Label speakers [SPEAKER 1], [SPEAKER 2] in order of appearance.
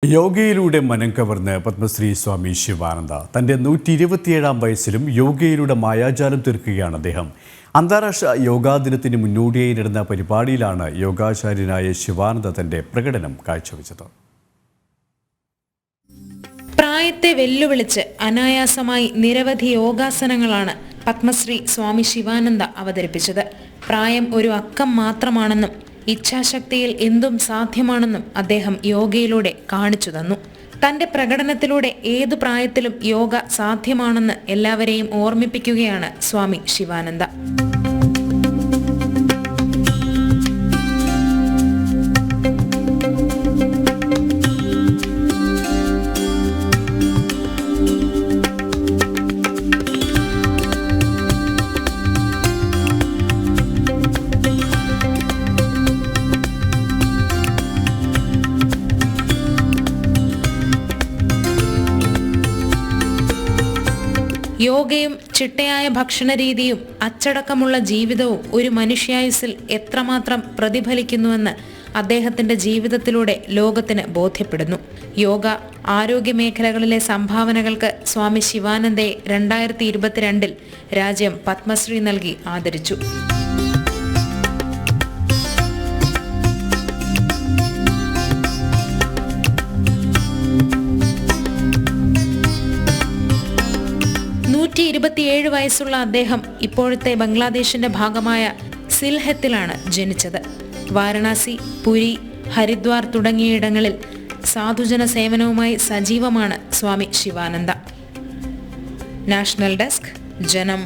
[SPEAKER 1] യോഗയിലൂടെ മനം കവർന്ന് പത്മശ്രീ സ്വാമി ശിവാനന്ദ തൻ്റെ 127-ാം വയസ്സിലും യോഗയിലൂടെ മായാജാലം തീർക്കുകയാണ് അദ്ദേഹം. അന്താരാഷ്ട്ര യോഗാ ദിനത്തിന് മുന്നോടിയായി നടന്ന പരിപാടിയിലാണ് യോഗാചാര്യനായ ശിവാനന്ദ തൻ്റെ പ്രകടനം കാഴ്ചവെച്ചത്.
[SPEAKER 2] പ്രായത്തെ വെല്ലുവിളിച്ച് അനായാസമായി നിരവധി യോഗാസനങ്ങളാണ് പത്മശ്രീ സ്വാമി ശിവാനന്ദ അവതരിപ്പിച്ചത്. പ്രായം ഒരു അക്കം മാത്രമാണെന്നും ഇച്ഛാശക്തിയിൽ എന്തും സാധ്യമാണെന്നും അദ്ദേഹം യോഗയിലൂടെ കാണിച്ചു തന്നു. തന്റെ പ്രകടനത്തിലൂടെ ഏതു പ്രായത്തിലും യോഗ സാധ്യമാണെന്ന് എല്ലാവരെയും ഓർമ്മിപ്പിക്കുകയാണ് സ്വാമി ശിവാനന്ദ. യോഗയും ചിട്ടയായ ഭക്ഷണരീതിയും അച്ചടക്കമുള്ള ജീവിതവും ഒരു മനുഷ്യായുസ്സിൽ എത്രമാത്രം പ്രതിഫലിക്കുന്നുവെന്ന് അദ്ദേഹത്തിന്റെ ജീവിതത്തിലൂടെ ലോകത്തിന് ബോധ്യപ്പെടുന്നു. യോഗ ആരോഗ്യ മേഖലകളിലെ സംഭാവനകൾക്ക് സ്വാമി ശിവാനന്ദയെ 2022 രാജ്യം പത്മശ്രീ നൽകി ആദരിച്ചു. വയസ്സുള്ള അദ്ദേഹം ഇപ്പോഴത്തെ ബംഗ്ലാദേശിന്റെ ഭാഗമായ സിൽഹത്തിലാണ് ജനിച്ചത്. വാരണാസി, പുരി, ഹരിദ്വാർ തുടങ്ങിയയിടങ്ങളിൽ സാധുജന സേവനവുമായി സജീവമാണ് സ്വാമി ശിവാനന്ദ. നാഷണൽ ഡെസ്ക്, ജനം.